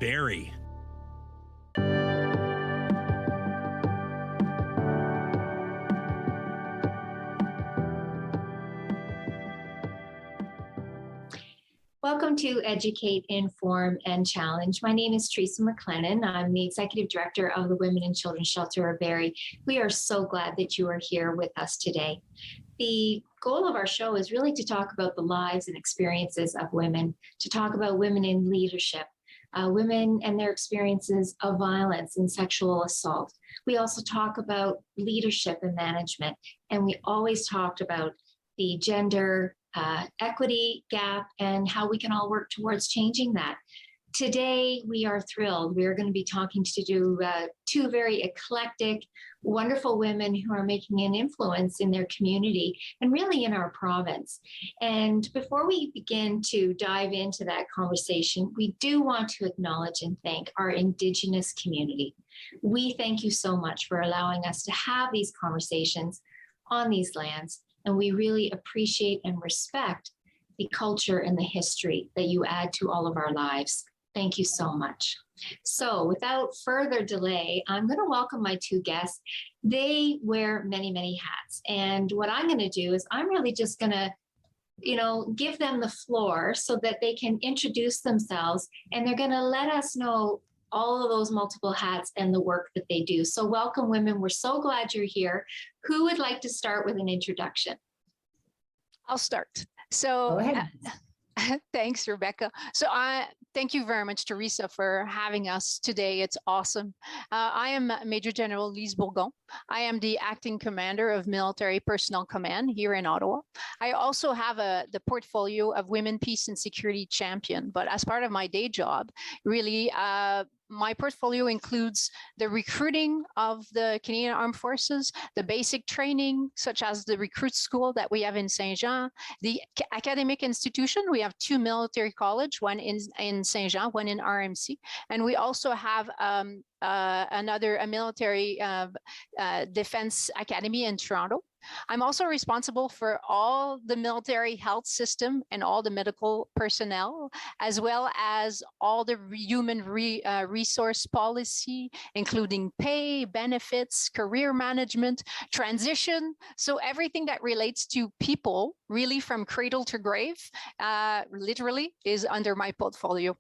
Barrie. Welcome to Educate, Inform, and Challenge. My name is Teresa MacLennan. I'm the Executive Director of the Women and Children's Shelter of Barrie. We are so glad that you are here with us today. The goal of our show is really to talk about the lives and experiences of women, to talk about women in leadership, women and their experiences of violence and sexual assault. We also talk about leadership and management, and we always talked about the gender equity gap and how we can all work towards changing that. Today, we are thrilled. We are going to be talking to two very eclectic, wonderful women who are making an influence in their community and really in our province. And before we begin to dive into that conversation, we do want to acknowledge and thank our Indigenous community. We thank you so much for allowing us to have these conversations on these lands. And we really appreciate and respect the culture and the history that you add to all of our lives. Thank you so much. So without further delay, I'm going to welcome my two guests. They wear many, many hats. And what I'm going to do is I'm really just going to, give them the floor so that they can introduce themselves, and they're going to let us know all of those multiple hats and the work that they do. So welcome, women. We're so glad you're here. Who would like to start with an introduction? I'll start. So thanks, Rebecca. So thank you very much, Teresa, for having us today. It's awesome. I am Major General Lise Bourgon. I am the acting commander of Military Personnel Command here in Ottawa. I also have the portfolio of Women, Peace and Security Champion, but as part of my day job, really, my portfolio includes the recruiting of the Canadian Armed Forces, the basic training, such as the recruit school that we have in Saint-Jean, the academic institution. We have two military college, one in Saint-Jean, one in RMC. And we also have a military defense academy in Toronto. I'm also responsible for all the military health system and all the medical personnel, as well as all the human resource policy, including pay, benefits, career management, transition. So everything that relates to people, really from cradle to grave, literally is under my portfolio.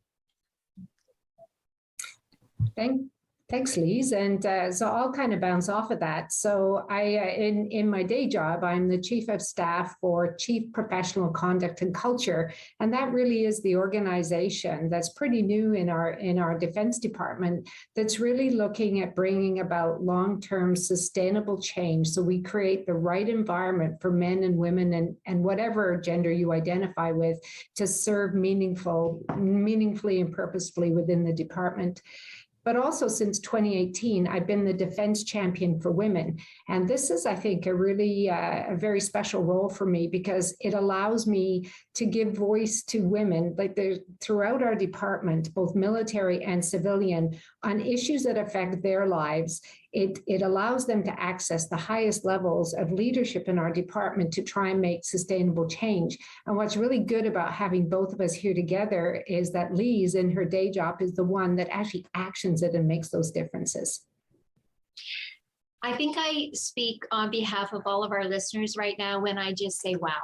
Thanks, Lise. And so I'll kind of bounce off of that. So in my day job, I'm the Chief of Staff for Chief Professional Conduct and Culture. And that really is the organization that's pretty new in our Defense Department that's really looking at bringing about long-term sustainable change. So we create the right environment for men and women and whatever gender you identify with to serve meaningfully and purposefully within the department. But also since 2018, I've been the Defense Champion for Women. And this is, I think, a really a very special role for me because it allows me to give voice to women throughout our department, both military and civilian, on issues that affect their lives. It allows them to access the highest levels of leadership in our department to try and make sustainable change. And what's really good about having both of us here together is that Lise, in her day job, is the one that actually actions it and makes those differences. I think I speak on behalf of all of our listeners right now when I just say, wow.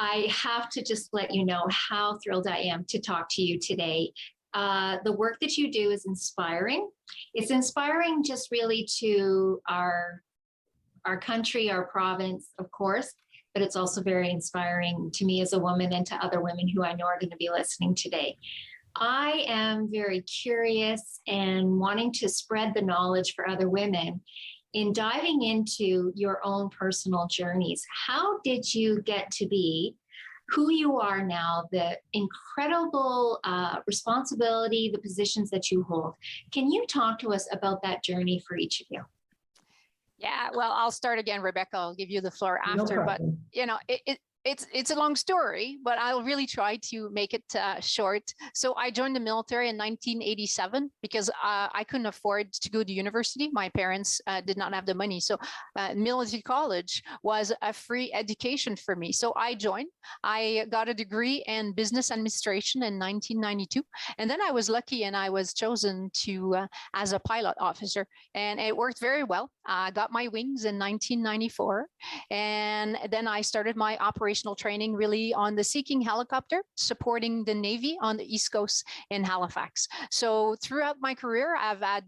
I have to just let you know how thrilled I am to talk to you today. The work that you do is inspiring. It's inspiring just really to our country, our province, of course, but it's also very inspiring to me as a woman and to other women who I know are going to be listening today. I am very curious and wanting to spread the knowledge for other women in diving into your own personal journeys. How did you get to be who you are now, the incredible responsibility, the positions that you hold? Can you talk to us about that journey for each of you? Yeah, well, I'll start again, Rebecca. I'll give you the floor after. No, but it's a long story, but I'll really try to make it short. So I joined the military in 1987 because I couldn't afford to go to university. My parents did not have the money. So military college was a free education for me. So I joined. I got a degree in business administration in 1992. And then I was lucky and I was chosen to as a pilot officer. And it worked very well. I got my wings in 1994. And then I started my operational training really on the Sea-King helicopter, supporting the Navy on the East Coast in Halifax. So throughout my career, I've had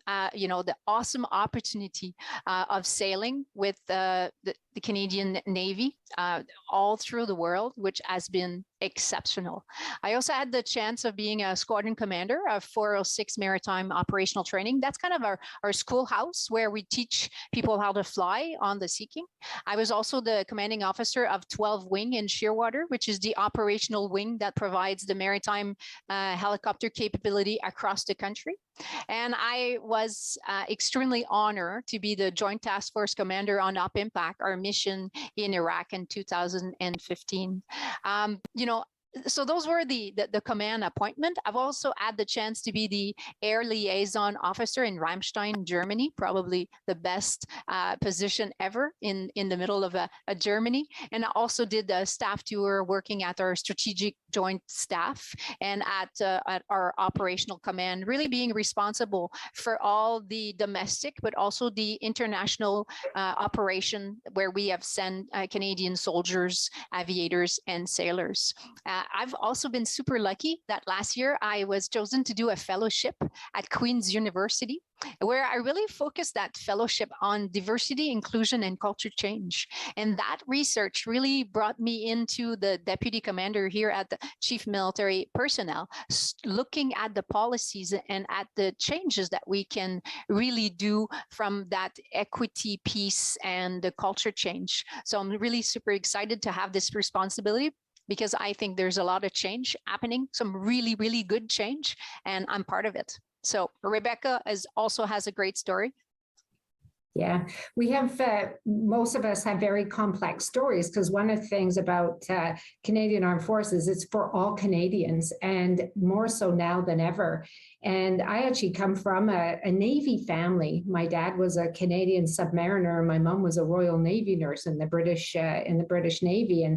the awesome opportunity of sailing with the Canadian Navy all through the world, which has been exceptional. I also had the chance of being a squadron commander of 406 Maritime Operational Training. That's kind of our schoolhouse where we teach people how to fly on the Sea-King. I was also the commanding officer of 12 Wing in Shearwater, which is the operational wing that provides the maritime helicopter capability across the country. And I was extremely honored to be the Joint Task Force Commander on Op Impact, our mission in Iraq in 2015. So those were the command appointment. I've also had the chance to be the air liaison officer in Ramstein, Germany, probably the best position ever in the middle of Germany. And I also did a staff tour working at our strategic joint staff and at our operational command, really being responsible for all the domestic, but also the international operation where we have sent Canadian soldiers, aviators, and sailors. I've also been super lucky that last year I was chosen to do a fellowship at Queen's University, where I really focused that fellowship on diversity, inclusion, and culture change. And that research really brought me into the deputy commander here at the Chief Military Personnel, looking at the policies and at the changes that we can really do from that equity piece and the culture change. So I'm really super excited to have this responsibility, because I think there's a lot of change happening, some really, really good change, and I'm part of it. So Rebecca also has a great story. Yeah, we have, most of us have very complex stories, because one of the things about Canadian Armed Forces, it's for all Canadians, and more so now than ever. And I actually come from a Navy family. My dad was a Canadian submariner, and my mom was a Royal Navy nurse in the British Navy.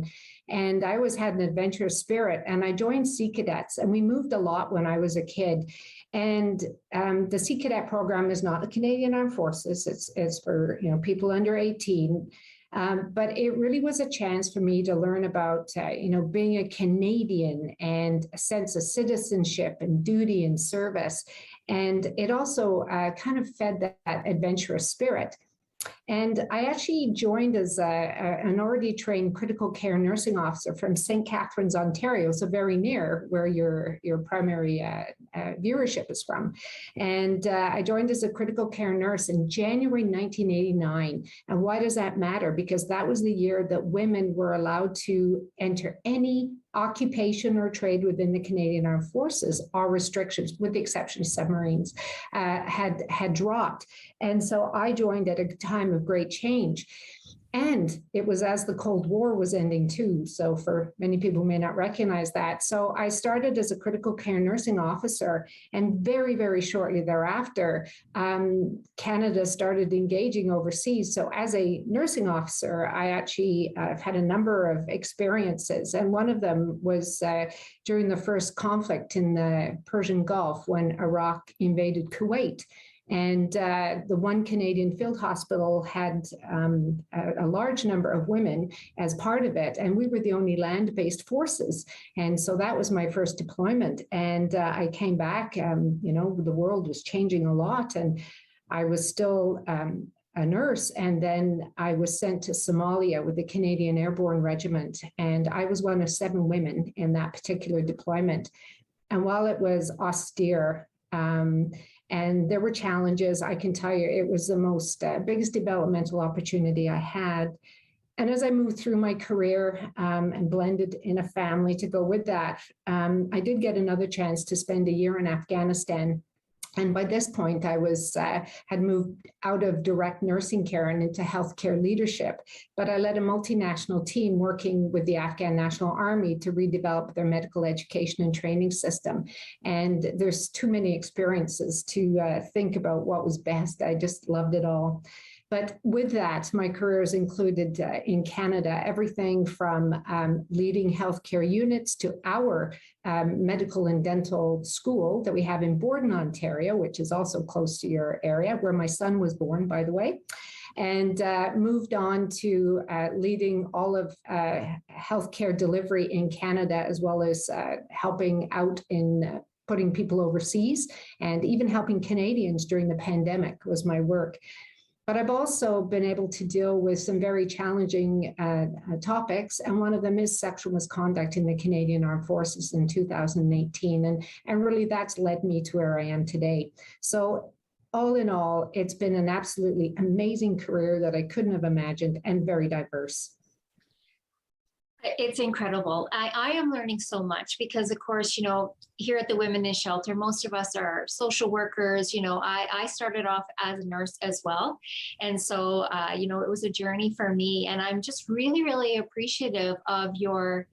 And I always had an adventurous spirit, and I joined Sea Cadets, and we moved a lot when I was a kid. And the Sea Cadet program is not the Canadian Armed Forces. It's for people under 18. But it really was a chance for me to learn about being a Canadian and a sense of citizenship and duty and service. And it also kind of fed that adventurous spirit. And I actually joined as an already trained critical care nursing officer from St. Catharines, Ontario, so very near where your primary viewership is from. And I joined as a critical care nurse in January 1989. And why does that matter? Because that was the year that women were allowed to enter any occupation or trade within the Canadian Armed Forces. All restrictions, with the exception of submarines, had dropped. And so I joined at a time of great change. And it was as the Cold War was ending too. So for many people who may not recognize that. So I started as a critical care nursing officer, and very, very shortly thereafter, Canada started engaging overseas. So as a nursing officer, I actually have had a number of experiences. And one of them was during the first conflict in the Persian Gulf when Iraq invaded Kuwait. And the one Canadian field hospital had a large number of women as part of it. And we were the only land-based forces. And so that was my first deployment. And I came back, the world was changing a lot. And I was still a nurse. And then I was sent to Somalia with the Canadian Airborne Regiment. And I was one of 7 women in that particular deployment. And while it was austere, and there were challenges, I can tell you, it was the most biggest developmental opportunity I had. And as I moved through my career and blended in a family to go with that, I did get another chance to spend a year in Afghanistan. And by this point, I had moved out of direct nursing care and into healthcare leadership. But I led a multinational team working with the Afghan National Army to redevelop their medical education and training system. And there's too many experiences to think about what was best. I just loved it all. But with that, my career has included in Canada everything from leading healthcare units to our medical and dental school that we have in Bourgon, Ontario, which is also close to your area, where my son was born, by the way, and moved on to leading all of healthcare delivery in Canada, as well as helping out in putting people overseas and even helping Canadians during the pandemic was my work. But I've also been able to deal with some very challenging topics, and one of them is sexual misconduct in the Canadian Armed Forces in 2018, and really that's led me to where I am today. So all in all, it's been an absolutely amazing career that I couldn't have imagined, and very diverse. It's incredible. I am learning so much because, of course, here at the Women in Shelter, most of us are social workers. I started off as a nurse as well. And so, it was a journey for me. And I'm just really, really appreciative of your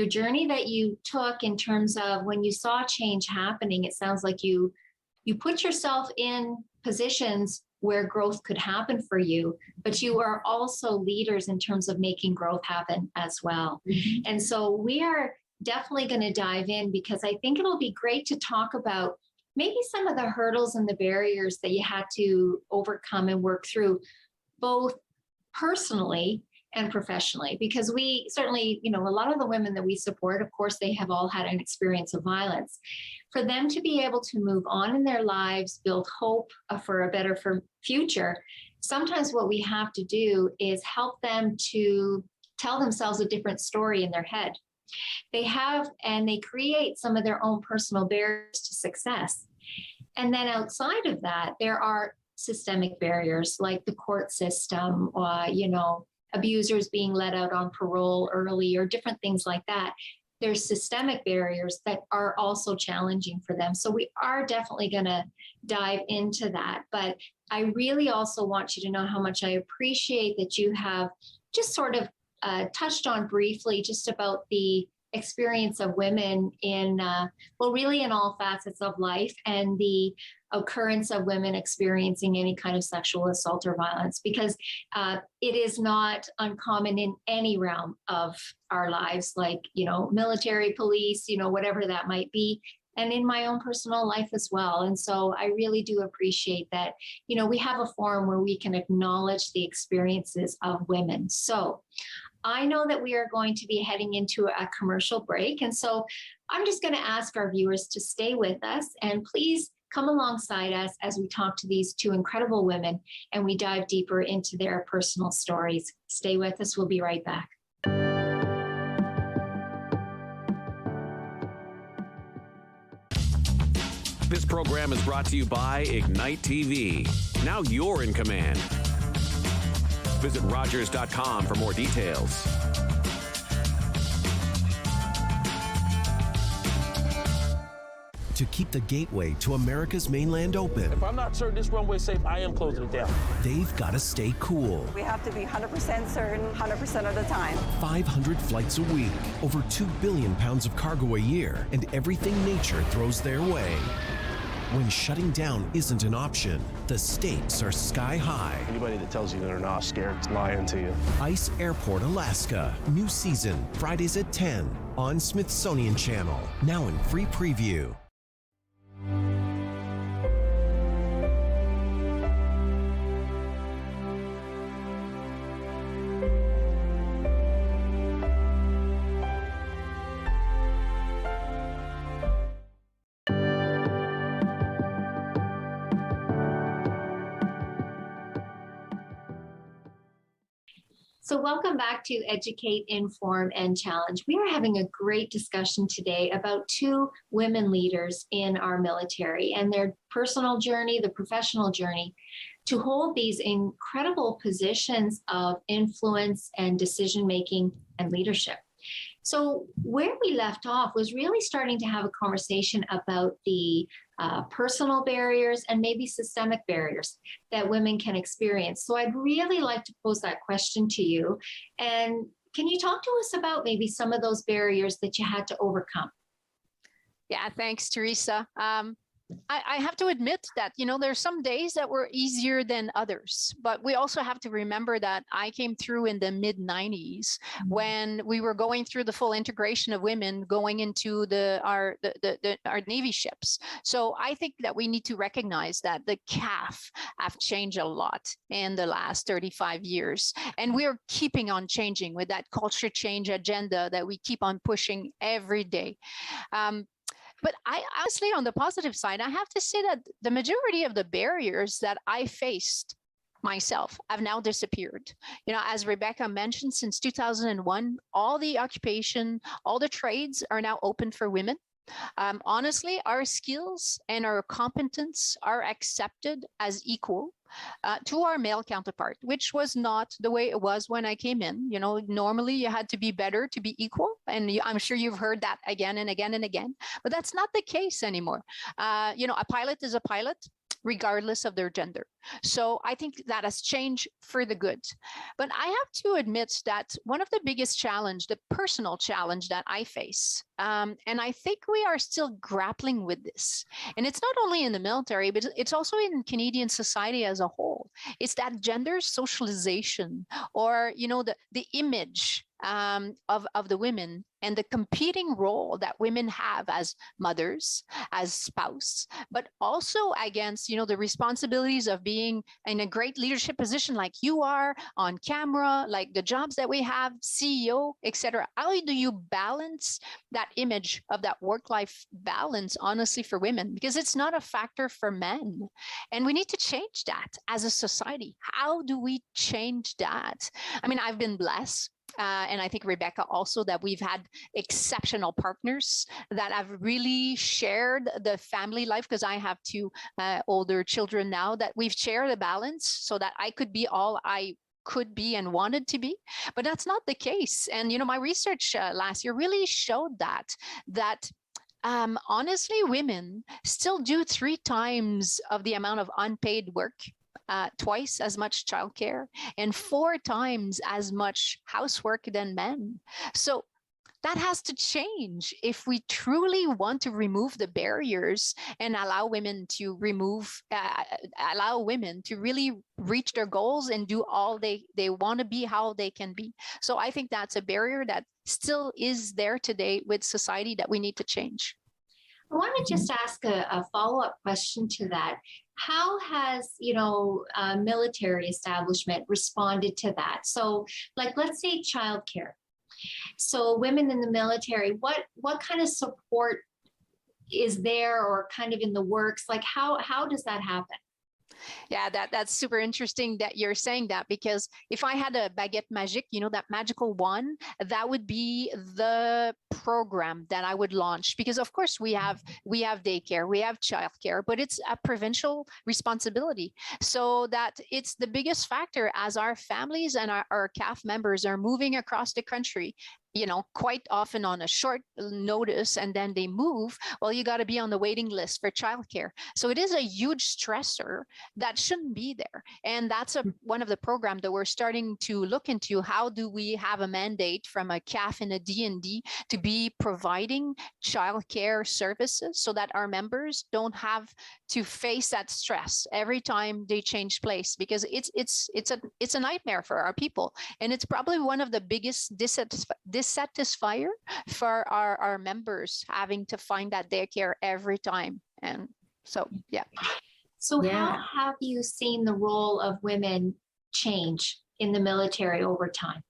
journey that you took in terms of when you saw change happening. It sounds like you put yourself in positions where growth could happen for you, but you are also leaders in terms of making growth happen as well. Mm-hmm. And so we are definitely going to dive in, because I think it'll be great to talk about maybe some of the hurdles and the barriers that you had to overcome and work through, both personally and professionally, because we certainly, a lot of the women that we support, of course, they have all had an experience of violence. For them to be able to move on in their lives, build hope for a better future, sometimes what we have to do is help them to tell themselves a different story in their head. They create some of their own personal barriers to success. And then outside of that, there are systemic barriers like the court system, abusers being let out on parole early, or different things like that. There's systemic barriers that are also challenging for them. So we are definitely going to dive into that. But I really also want you to know how much I appreciate that you have just sort of touched on briefly just about the experience of women in, really in all facets of life, and the occurrence of women experiencing any kind of sexual assault or violence, because it is not uncommon in any realm of our lives, like, military, police, whatever that might be, and in my own personal life as well. And so I really do appreciate that, we have a forum where we can acknowledge the experiences of women. So I know that we are going to be heading into a commercial break. And so I'm just going to ask our viewers to stay with us, and please come alongside us as we talk to these two incredible women and we dive deeper into their personal stories. Stay with us. We'll be right back. This program is brought to you by Ignite TV. Now you're in command. Visit Rogers.com for more details. To keep the gateway to America's mainland open, if I'm not certain this runway is safe, I am closing it down. They've got to stay cool. We have to be 100% certain, 100% of the time. 500 flights a week, over 2 billion pounds of cargo a year, and everything nature throws their way. When shutting down isn't an option, the stakes are sky high. Anybody that tells you they're not scared is lying to you. Ice Airport, Alaska. New season, Fridays at 10 on Smithsonian Channel. Now in free preview. So welcome back to Educate, Inform, and Challenge. We are having a great discussion today about two women leaders in our military and their personal journey, the professional journey, to hold these incredible positions of influence and decision-making and leadership. So where we left off was really starting to have a conversation about the personal barriers, and maybe systemic barriers that women can experience. So I'd really like to pose that question to you. And can you talk to us about maybe some of those barriers that you had to overcome? Yeah, thanks, Teresa. I have to admit that, there's some days that were easier than others, but we also have to remember that I came through in the mid-90s when we were going through the full integration of women going into our Navy ships. So I think that we need to recognize that the CAF have changed a lot in the last 35 years, and we are keeping on changing with that culture change agenda that we keep on pushing every day. But I honestly, on the positive side, I have to say that the majority of the barriers that I faced myself have now disappeared. As Rebecca mentioned, since 2001, all the occupation, all the trades are now open for women. Honestly, our skills and our competence are accepted as equal to our male counterpart, which was not the way it was when I came in. Normally you had to be better to be equal. And I'm sure you've heard that again and again and again, but that's not the case anymore. A pilot is a pilot, regardless of their gender. So I think that has changed for the good. But I have to admit that one of the biggest challenge, the personal challenge that I face, and I think we are still grappling with this, and it's not only in the military, but it's also in Canadian society as a whole. It's that gender socialization, or, the image of the women and the competing role that women have as mothers, as spouse, but also against, the responsibilities of being in a great leadership position like you are on camera, like the jobs that we have, CEO, etc. How do you balance that image of that work-life balance, honestly, for women? Because it's not a factor for men. And we need to change that as a society. How do we change that? I mean, I've been blessed. And I think Rebecca also, that we've had exceptional partners that have really shared the family life, because I have two older children now, that we've shared a balance so that I could be all I could be and wanted to be. But that's not the case. And, my research last year really showed that honestly, women still do 3 times of the amount of unpaid work, twice as much childcare, and 4 times as much housework than men. So that has to change if we truly want to remove the barriers and allow women to really reach their goals and do all they want to be, how they can be. So I think that's a barrier that still is there today with society that we need to change. I want to just ask a follow-up question to that. How has, military establishment responded to that? So, let's say childcare. So women in the military, what kind of support is there, or kind of in the works? How does that happen? Yeah, that's super interesting that you're saying that, because if I had a baguette magique, that magical wand, that would be the program that I would launch. Because of course we have daycare, we have childcare, but it's a provincial responsibility. So that it's the biggest factor as our families and our CAF members are moving across the country, quite often on a short notice, and then they move. Well, you got to be on the waiting list for childcare. So it is a huge stressor that shouldn't be there. And that's one of the programs that we're starting to look into. How do we have a mandate from a CAF and a D&D to be providing childcare services so that our members don't have to face that stress every time they change place? Because it's a nightmare for our people, and it's probably one of the biggest dissatisfier for our members, having to find that daycare every time. And so, yeah. So how have you seen the role of women change in the military over time?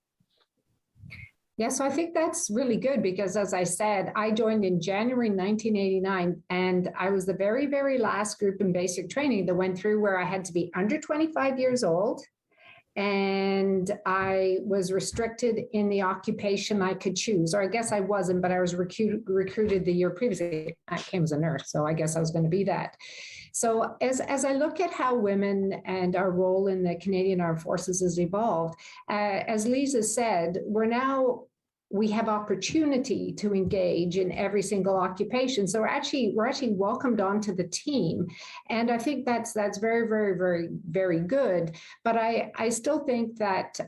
Yeah, so I think that's really good, because as I said, I joined in January 1989, and I was the very, very last group in basic training that went through where I had to be under 25 years old, and I was restricted in the occupation I could choose, or I guess I wasn't, but I was recruited the year previously. I came as a nurse, so I guess I was going to be that. So as I look at how women and our role in the Canadian Armed Forces has evolved, as Lise said, we're now we have opportunity to engage in every single occupation. So we're actually welcomed onto the team. And I think that's very, very, very, very good. But I still think that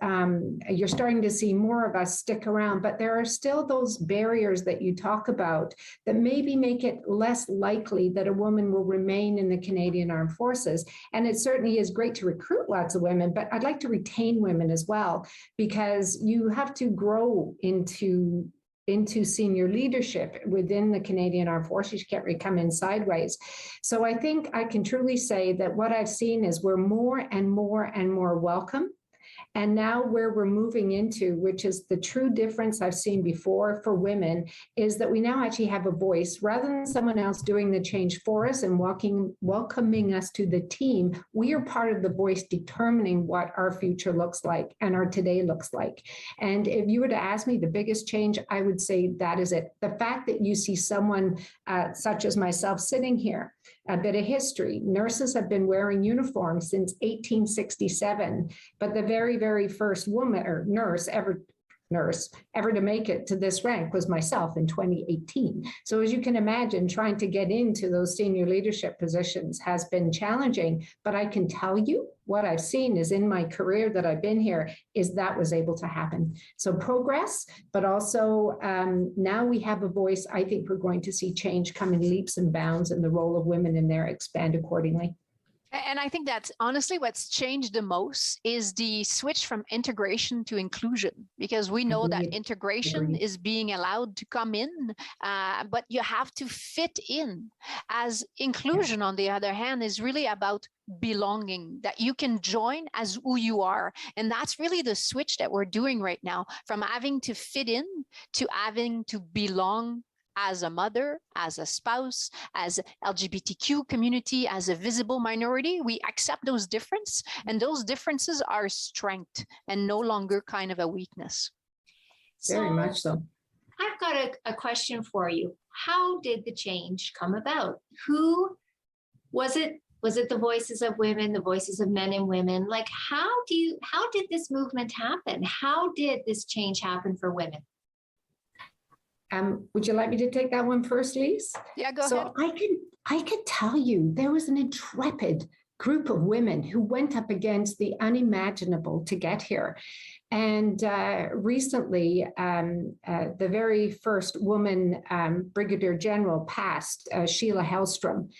you're starting to see more of us stick around, but there are still those barriers that you talk about that maybe make it less likely that a woman will remain in the Canadian Armed Forces. And it certainly is great to recruit lots of women, but I'd like to retain women as well, because you have to grow into senior leadership within the Canadian Armed Forces. You can't really come in sideways. So I think I can truly say that what I've seen is we're more and more and more welcome. And now where we're moving into, which is the true difference I've seen before for women, is that we now actually have a voice. Rather than someone else doing the change for us and welcoming us to the team, we are part of the voice determining what our future looks like and our today looks like. And if you were to ask me the biggest change, I would say that is it. The fact that you see someone such as myself sitting here, a bit of history. Nurses have been wearing uniforms since 1867, but the very, very first woman or nurse ever to make it to this rank was myself in 2018. So as you can imagine, trying to get into those senior leadership positions has been challenging, but I can tell you what I've seen is in my career that I've been here is that was able to happen. So progress, but also now we have a voice. I think we're going to see change come in leaps and bounds, and the role of women in there expand accordingly. And I think that's honestly what's changed the most is the switch from integration to inclusion, because we know that integration is being allowed to come in, but you have to fit in. As inclusion, on the other hand, is really about belonging, that you can join as who you are. And that's really the switch that we're doing right now, from having to fit in to having to belong as a mother, as a spouse, as LGBTQ community, as a visible minority. We accept those differences, and those differences are strength and no longer kind of a weakness. Very much so. I've got a question for you. How did the change come about? Who was it? Was it the voices of women, the voices of men and women? Like, how did this movement happen? How did this change happen for women? Would you like me to take that one first, Lise? Yeah, go ahead. So I could tell you there was an intrepid group of women who went up against the unimaginable to get here. And recently, the very first woman Brigadier General passed, Sheila Hellstrom,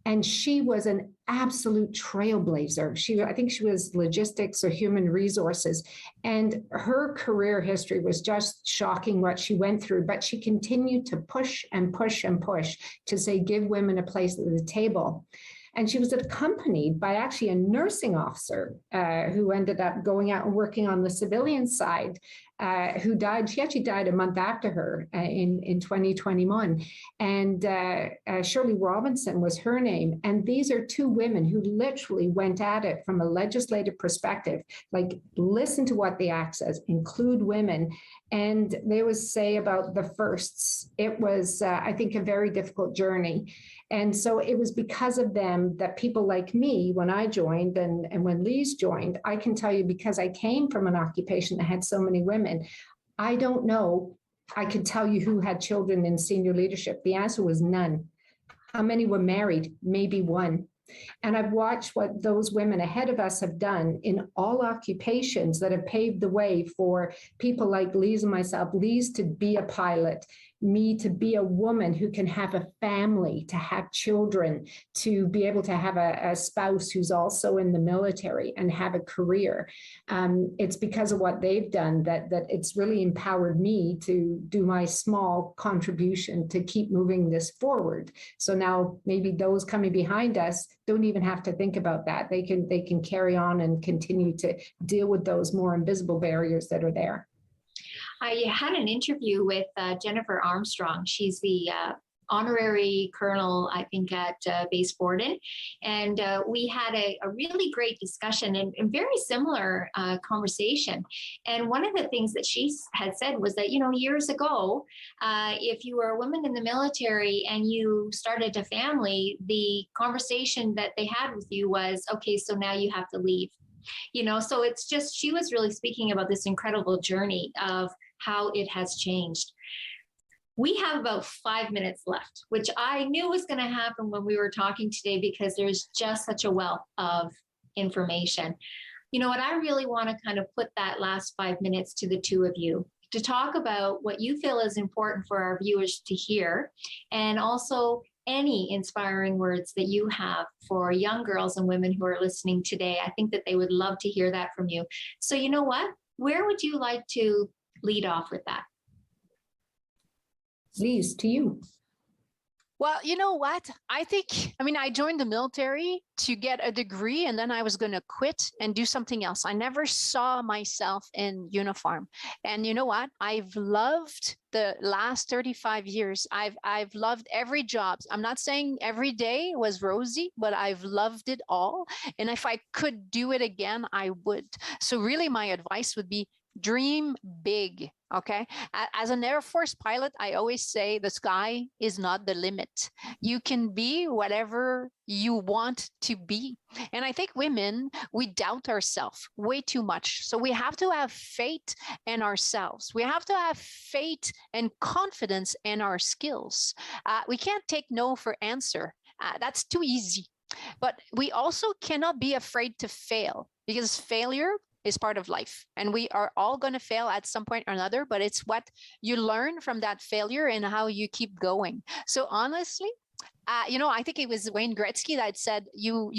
and she was an absolute trailblazer. I think she was logistics or human resources, and her career history was just shocking what she went through, but she continued to push and push and push to say, give women a place at the table. And she was accompanied by actually a nursing officer who ended up going out and working on the civilian side, who died. She actually died a month after her in 2021. And Shirley Robinson was her name. And these are two women who literally went at it from a legislative perspective, like listen to what the act says, include women. And they would say about the firsts, it was, I think, a very difficult journey. And so it was because of them that people like me, when I joined and when Lise joined, I can tell you, because I came from an occupation that had so many women, I don't know, I could tell you who had children in senior leadership. The answer was none. How many were married? Maybe one. And I've watched what those women ahead of us have done in all occupations that have paved the way for people like Lise and myself. Lise to be a pilot, me to be a woman who can have a family, to have children, to be able to have a spouse who's also in the military and have a career. It's because of what they've done that it's really empowered me to do my small contribution to keep moving this forward. So now maybe those coming behind us don't even have to think about that. They can carry on and continue to deal with those more invisible barriers that are there. I had an interview with Jennifer Armstrong. She's the honorary colonel, I think, at Base Bourgon. And we had a really great discussion and very similar conversation. And one of the things that she had said was that, years ago, if you were a woman in the military and you started a family, the conversation that they had with you was, okay, so now you have to leave. So it's just, she was really speaking about this incredible journey of how it has changed. We have about 5 minutes left, which I knew was going to happen when we were talking today because there's just such a wealth of information. You know what, I really want to kind of put that last 5 minutes to the two of you to talk about what you feel is important for our viewers to hear, and also any inspiring words that you have for young girls and women who are listening today. I think that they would love to hear that from you. So you know what? Where would you like to lead off with that? Lise, to you. Well, you know what? I joined the military to get a degree, and then I was going to quit and do something else. I never saw myself in uniform. And you know what? I've loved the last 35 years. I've loved every job. I'm not saying every day was rosy, but I've loved it all. And if I could do it again, I would. So really my advice would be dream big. Okay. As an Air Force pilot, I always say the sky is not the limit. You can be whatever you want to be. And I think women, we doubt ourselves way too much. So we have to have faith in ourselves. We have to have faith and confidence in our skills. We can't take no for answer. That's too easy. But we also cannot be afraid to fail, because failure is part of life. And we are all going to fail at some point or another, but it's what you learn from that failure and how you keep going. So honestly, I think it was Wayne Gretzky that said, you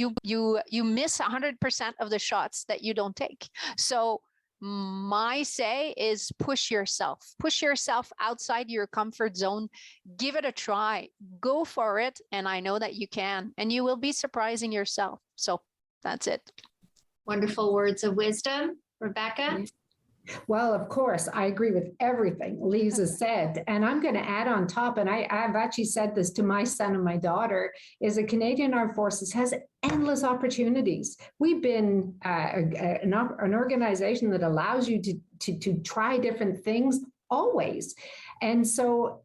miss 100% of the shots that you don't take. So my say is push yourself outside your comfort zone, give it a try, go for it. And I know that you can, and you will be surprising yourself. So that's it. Wonderful words of wisdom. Rebecca? Well, of course, I agree with everything Lise has said. And I'm going to add on top, and I've actually said this to my son and my daughter, is the Canadian Armed Forces has endless opportunities. We've been an organization that allows you to try different things always. And so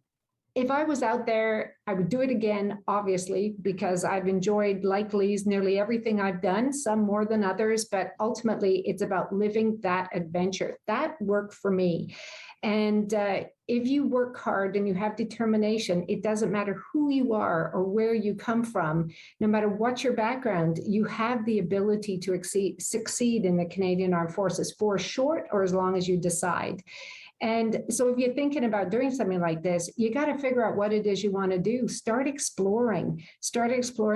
if I was out there, I would do it again, obviously, because I've enjoyed, like Lise, nearly everything I've done, some more than others, but ultimately it's about living that adventure. That worked for me. And if you work hard and you have determination, it doesn't matter who you are or where you come from, no matter what your background, you have the ability to succeed in the Canadian Armed Forces for short or as long as you decide. And so if you're thinking about doing something like this, you got to figure out what it is you want to do. Start exploring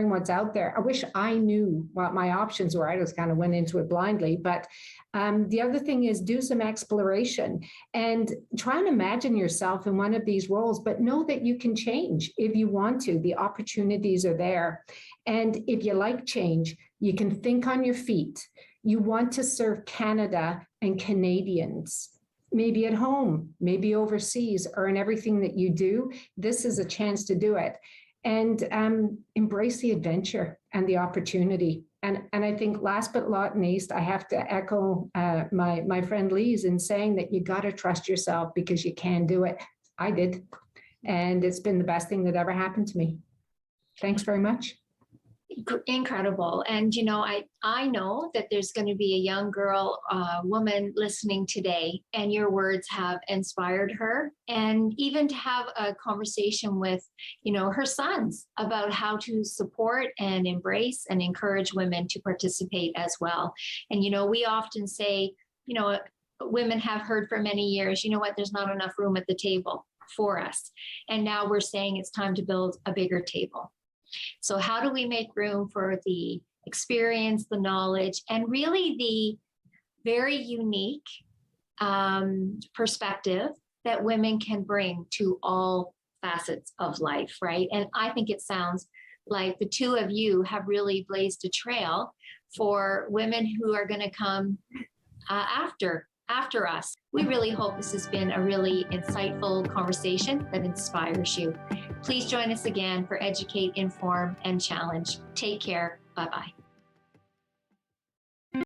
what's out there. I wish I knew what my options were. I just kind of went into it blindly. But the other thing is do some exploration and try and imagine yourself in one of these roles, but know that you can change if you want to. The opportunities are there. And if you like change, you can think on your feet. You want to serve Canada and Canadians. Maybe at home, maybe overseas, or in everything that you do, this is a chance to do it. And embrace the adventure and the opportunity. And I think last but not least, I have to echo my friend Lise in saying that you got to trust yourself because you can do it. I did. And it's been the best thing that ever happened to me. Thanks very much. Incredible. And, I know that there's going to be a young girl, woman listening today, and your words have inspired her. And even to have a conversation with, her sons about how to support and embrace and encourage women to participate as well. And, we often say, women have heard for many years, there's not enough room at the table for us. And now we're saying it's time to build a bigger table. So how do we make room for the experience, the knowledge, and really the very unique perspective that women can bring to all facets of life, right? And I think it sounds like the two of you have really blazed a trail for women who are going to come after us. We really hope this has been a really insightful conversation that inspires you. Please join us again for Educate, Inform, and Challenge. Take care. Bye-bye.